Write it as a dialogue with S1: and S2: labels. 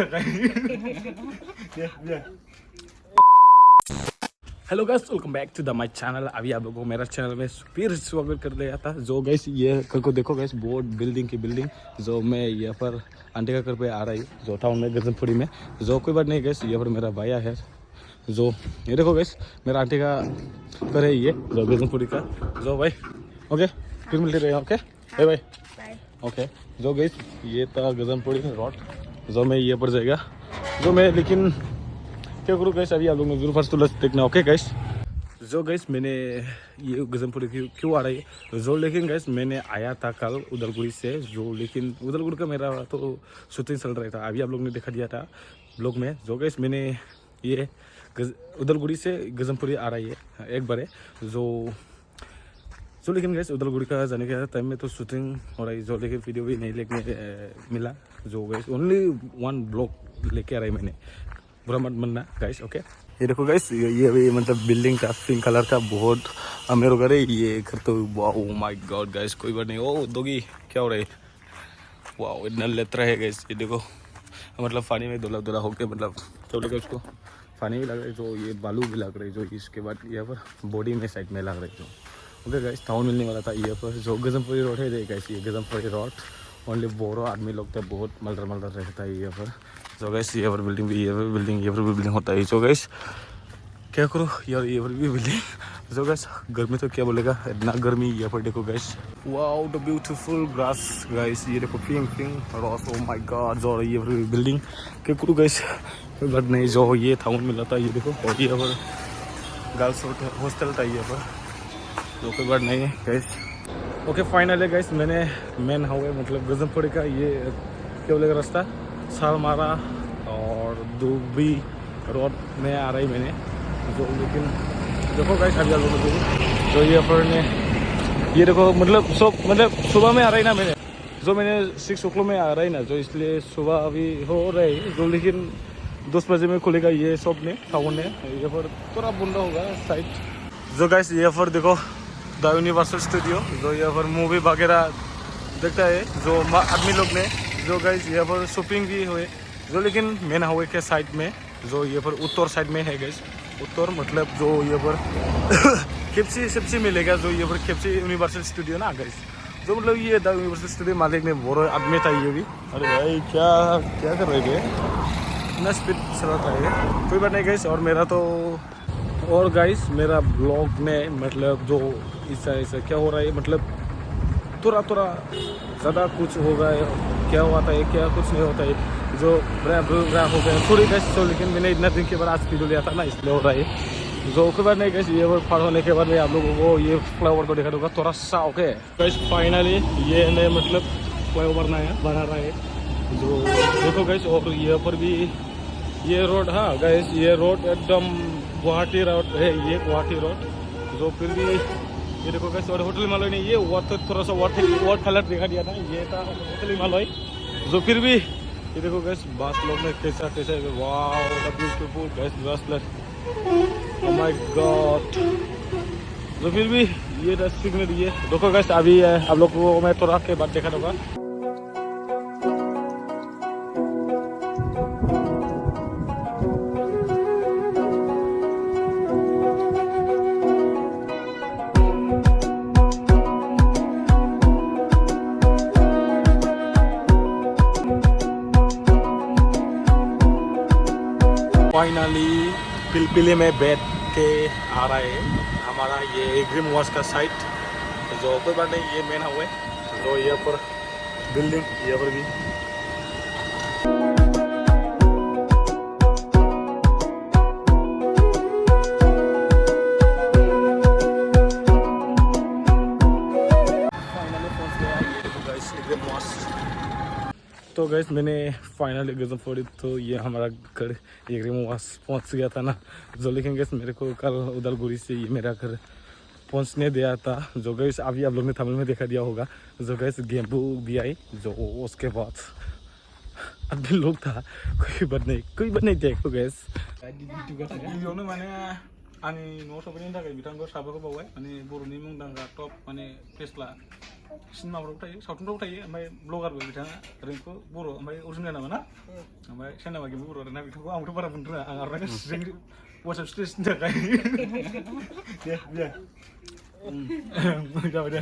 S1: Hello guys, welcome back to the my channel. अभी आप लोगों को मेरा चैनल में फिर स्वागत कर दिया था। जो गाइस ये घर को देखो गाइस, बहुत बिल्डिंग की बिल्डिंग जो मैं यहाँ पर आंटी का घर पे आ रही हूँ, जो टाउन में गजनपुरी में। जो कोई बात नहीं गाइस, यहाँ पर मेरा भैया है। जो ये देखो गाइस, मेरा आंटी का घर है ये, जो गजनपुरी का। जो भाई ओके, फिर मिलते रहे। Okay bye bye. ओके जो गाइस, ये था गजनपुरी रोड, जो मैं ये पर जाएगा। जो मैं लेकिन क्या करूँ गाइस, अभी आप लोग ने फर्स्ट तो देखना। ओके गाइस, जो गाइस मैंने ये गजनपुरी क्यों आ रही है जो, लेकिन गाइस मैंने आया था कल उदलगुड़ी से। जो लेकिन उदलगुड़ी का मेरा तो शूटिंग चल रहा था, अभी आप लोग ने देखा दिया था ब्लॉग में। जो गाइस मैंने ये उदलगुड़ी से गजनपुरी आ रही है एक बार है जो लेकिन गाइस उदलगुड़ी का जाने के टाइम में तो शूटिंग हो रही जो, लेकिन वीडियो भी नहीं लेने मिला। जो गाइस ओनली वन ब्लॉग लेके आ रही मैंने, बुरा मत मानना गाइस। ओके ये देखो गाइस, ये भी मतलब बिल्डिंग का पिंक कलर का बहुत अमीर घर है ये घर तो। वाओ माय गॉड गाइस, कोई बात नहीं। ओ दोगी क्या हो रहा है? वाओ इतना लेतरा है गाइस, ये देखो मतलब पानी में धुला धुला होके मतलब क्या बोलेगा उसको, पानी भी लग रहा है जो, ये बालू भी लग रहा है जो। इसके बाद यहाँ पर बॉडी में साइड में लग रहा है जो। ओके गाइस, टाउन मिलने वाला था यहाँ पर जो गजनपुरी रोड है गाइस। ये गजनपुरी रोड ओनली बोरो आदमी लोग तो बहुत मलर मलर रहता है यहाँ पर। जो गाइस ये पर बिल्डिंग भी, ये पर बिल्डिंग, ये पर भी बिल्डिंग होता है। जो गाइस क्या करो यार, ये पर भी बिल्डिंग। जो गाइस गर्मी तो क्या बोलेगा, इतना गर्मी यहाँ पर देखो guys. Wow the beautiful grass guys, ये देखो pink pink Ross. Oh my God, जो ये पर भी बिल्डिंग क्या करो गाइस, कोई बात नहीं। जो ये टाउन मिला था ये देखो, और यहाँ पर गर्ल्स हॉस्टल था यहाँ पर, जो कोई बात नहीं है गाइस। ओके फाइनली गाइस, मैंने मेन हाईवे मतलब गजनपुरी का ये क्या बोलेगा रास्ता सालमारा और दुबी रोड में आ रही मैंने जो। लेकिन देखो गाइस अभी आप लोगों को जो ये पर ने ये देखो मतलब सुबह में आ रही ना मैंने, जो मैंने 6 o'clock में आ रही ना जो, इसलिए सुबह अभी हो रही जो। लेकिन 10 बजे में खुलेगा ये शॉप ने टाउन ने, ये पर थोड़ा बंद होगा साइड। जो गाइस ये पर देखो द यूनिवर्सल स्टूडियो, जो यहाँ पर मूवी वगैरह देखता है जो आदमी लोग ने। जो गाइस यहाँ पर शॉपिंग भी हुए जो, लेकिन मेन हाईवे के साइड में जो यहाँ पर उत्तर साइड में है गाइस। उत्तर मतलब जो यहाँ पर खेपसी मिलेगा जो, यहाँ पर खेपसी यूनिवर्सल स्टूडियो ना गाइस। जो मतलब ये द यूनिवर्सल स्टूडियो मालिक ने बोरो आदमी था ये भी। अरे भाई क्या कर रहे थे, इतना स्पीड चला था ये, कोई बात नहीं गाइस। और मेरा तो और गाइस मेरा ब्लॉग में मतलब जो ऐसा क्या हो रहा है, मतलब थोड़ा ज़्यादा कुछ होगा, क्या हुआ था ये क्या कुछ नहीं होता है जो ब्रा हो गया थोड़ी गाइस। तो लेकिन मैंने इतना दिन के बाद आज वीडियो लिया था ना, इसलिए हो रहा है जो। कोई बात नहीं गाइस, ये पार होने के बाद मैं आप लोगों को ये फ्लाईओवर को दिखा दूँगा थोड़ा सा। ओके गाइस फाइनली ये ने मतलब फ्लाईओवर नया बना रहा है जो, देखो गाइस। और यहाँ पर भी ये रोड, हाँ गाइस ये रोड एकदम गुवाहाटी रोड है ये, गुवाहाटी रोड जो। फिर भी ये देखो गाइस, और होटल हिमालय नहीं, ये वाटर थोड़ा सा वाटर कलर दिखा दिया था, ये था होटल हिमालय जो। फिर भी ये देखो गाइस बस लोग में कैसा wow the beautiful guys bracelet, oh my God. जो फिर भी ये सिग्नल ये देखो गाइस, अभी आप लोग को मैं थोड़ा के बाद देखा दूंगा। फाइनली पिलपिली में बैठ के आ रहा है हमारा ये ग्रीन वॉश का साइट जो। कोई बात नहीं, ये मेन हाईवे जो, यहाँ पर बिल्डिंग यहाँ पर भी। फाइनली पहुँच गया ये देखो गाइस ग्रीन वॉश। तो गैस मैंने फाइनली गजनपुरी तो ये हमारा घर एक वास पहुंच गया था ना जो। लेकिन गैस मेरे को कल उदलगुड़ी से ये मेरा घर पहुंचने दिया था जो। गैस अभी आप लोग ने तमिल में देखा दिया होगा जो गैस गेम्बू दिया है जो। उसके बाद अभी लोग था कोई बात नहीं देखो गैस गिबियावनो माने आंनि न'आव सफैनायनि थाखाय बिथांखौ साबायखर बावबाय। माने बर'नि मुंदांखा टप माने फेस्ला सिनेमाफ्राव थायो सावथुनफ्राव थायो ओमफ्राय ब्लगारबो बिथाङा ओरैनोथ' बर' ओमफ्य अरिजिनेल नामा ना ओमफ्य सिनेमा गेमबो बर' आरोना बिथांखौ आंथ' बारा बुंनो रोङा आं आर'नाइ गांसेजों वाट्सएप स्टेटासनि थाखाय दे जाबाय दे